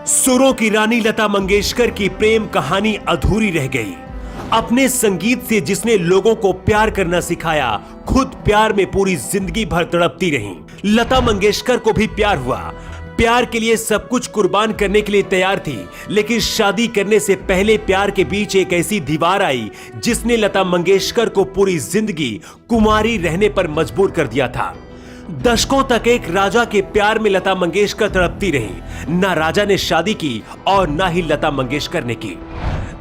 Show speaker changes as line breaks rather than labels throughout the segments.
सुरों की रानी लता मंगेशकर की प्रेम कहानी अधूरी रह गई। अपने संगीत से जिसने लोगों को प्यार करना सिखाया, खुद प्यार में पूरी जिंदगी भर तड़पती रहीं। लता मंगेशकर को भी प्यार हुआ, प्यार के लिए सब कुछ कुर्बान करने के लिए तैयार थी, लेकिन शादी करने से पहले प्यार के बीच एक ऐसी दीवार आई जिसने लता मंगेशकर को पूरी जिंदगी कुंवारी रहने पर मजबूर कर दिया था। दशकों तक एक राजा के प्यार में लता मंगेशकर तड़पती रही। ना राजा ने शादी की और ना ही लता मंगेशकर ने की।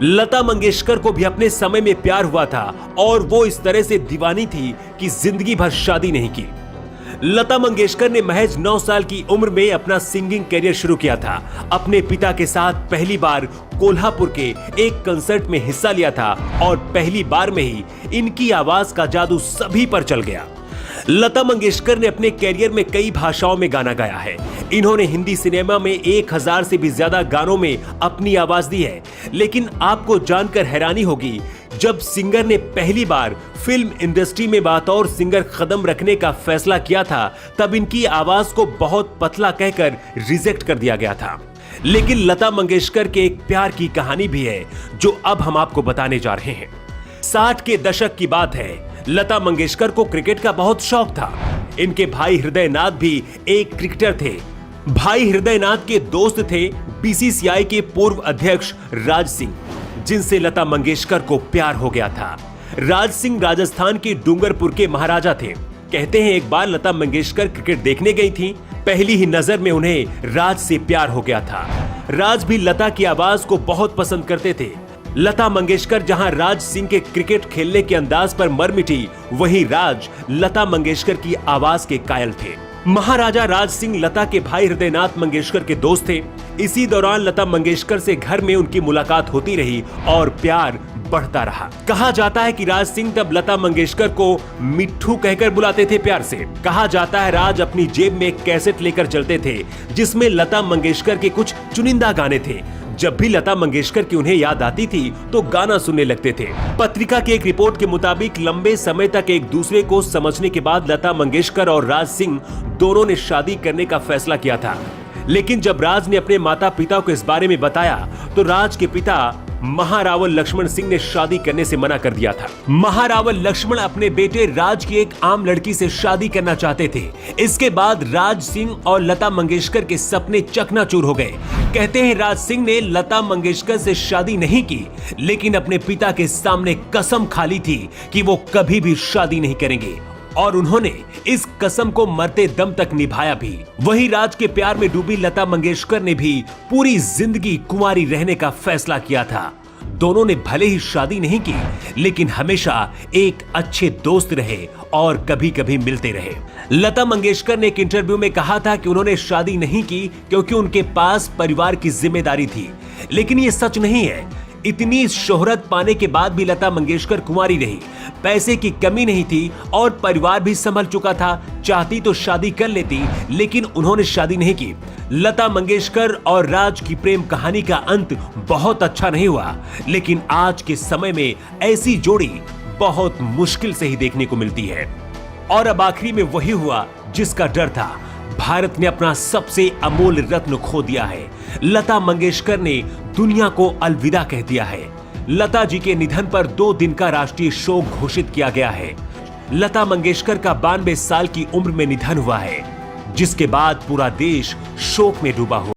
लता मंगेशकर को भी अपने समय में प्यार हुआ था और वो इस तरह से दीवानी थी कि जिंदगी भर शादी नहीं की। लता मंगेशकर ने महज 9 साल की उम्र में अपना सिंगिंग करियर शुरू किया था। अपने पिता के साथ पहली बार कोल्हापुर के एक कंसर्ट में हिस्सा लिया था और पहली बार में ही इनकी आवाज का जादू सभी पर चल गया। लता मंगेशकर ने अपने कैरियर में कई भाषाओं में गाना गाया है। इन्होंने हिंदी सिनेमा में 1000 से भी ज्यादा गानों में अपनी आवाज दी है। लेकिन आपको जानकर हैरानी होगी, जब सिंगर ने पहली बार फिल्म इंडस्ट्री में बतौर सिंगर कदम रखने का फैसला किया था, तब इनकी आवाज को बहुत पतला कहकर रिजेक्ट कर दिया गया था। लेकिन लता मंगेशकर के एक प्यार की कहानी भी है जो अब हम आपको बताने जा रहे हैं। 60 के दशक की बात है। लता मंगेशकर को क्रिकेट का बहुत शौक था। इनके भाई हृदयनाथ भी एक क्रिकेटर थे। भाई हृदयनाथ के दोस्त थे बीसीसीआई के पूर्व अध्यक्ष राज सिंह, जिनसे लता मंगेशकर को प्यार हो गया था। राज सिंह राजस्थान के डूंगरपुर के महाराजा थे। कहते हैं एक बार लता मंगेशकर क्रिकेट देखने गई थी। पहली ही नजर में उन्हें राज से प्यार हो गया था। राज भी लता की आवाज को बहुत पसंद करते थे। लता मंगेशकर जहां राज सिंह के क्रिकेट खेलने के अंदाज पर मर मिटी, वहीं राज लता मंगेशकर की आवाज के कायल थे। महाराजा राज सिंह लता के भाई हृदयनाथ मंगेशकर के दोस्त थे। इसी दौरान लता मंगेशकर से घर में उनकी मुलाकात होती रही और प्यार बढ़ता रहा। कहा जाता है कि राज सिंह तब लता मंगेशकर को मिट्ठू कहकर बुलाते थे प्यार से। कहा जाता है राज अपनी जेब में एक कैसेट लेकर चलते थे जिसमें लता मंगेशकर के कुछ चुनिंदा गाने थे। जब भी लता मंगेशकर की उन्हें याद आती थी तो गाना सुनने लगते थे। पत्रिका की एक रिपोर्ट के मुताबिक लंबे समय तक एक दूसरे को समझने के बाद लता मंगेशकर और राज सिंह दोनों ने शादी करने का फैसला किया था। लेकिन जब राज ने अपने माता पिता को इस बारे में बताया तो राज के पिता महारावल लक्ष्मण सिंह ने शादी करने से मना कर दिया था। महारावल लक्ष्मण अपने बेटे राज की एक आम लड़की से शादी करना चाहते थे। इसके बाद राज सिंह और लता मंगेशकर के सपने चकनाचूर हो गए। कहते हैं राज सिंह ने लता मंगेशकर से शादी नहीं की, लेकिन अपने पिता के सामने कसम खा ली थी कि वो कभी भी शादी नहीं करेंगे और उन्होंने इस कसम को मरते दम तक निभाया भी। वहीं राज के प्यार में डूबी लता मंगेशकर ने भी पूरी जिंदगी कुंवारी रहने का फैसला किया था। दोनों ने भले ही शादी नहीं की, लेकिन हमेशा एक अच्छे दोस्त रहे और कभी कभी मिलते रहे। लता मंगेशकर ने एक इंटरव्यू में कहा था कि उन्होंने शादी नहीं की क्योंकि उनके पास परिवार की जिम्मेदारी थी, लेकिन ये सच नहीं है। इतनी शोहरत पाने के बाद भी लता मंगेशकर कुंवारी रही। पैसे की कमी नहीं थी और परिवार भी संभल चुका था। चाहती तो शादी कर लेती, लेकिन उन्होंने शादी नहीं की। लता मंगेशकर और राज की प्रेम कहानी का अंत बहुत अच्छा नहीं हुआ, लेकिन आज के समय में ऐसी जोड़ी बहुत मुश्किल से ही देखने को मिलती है। और अब आखिरी में वही हुआ जिसका डर था। भारत ने अपना सबसे अमूल्य रत्न खो दिया है। लता मंगेशकर ने दुनिया को अलविदा कह दिया है। लता जी के निधन पर 2 दिन का राष्ट्रीय शोक घोषित किया गया है। लता मंगेशकर का 92 साल की उम्र में निधन हुआ है, जिसके बाद पूरा देश शोक में डूबा हुआ।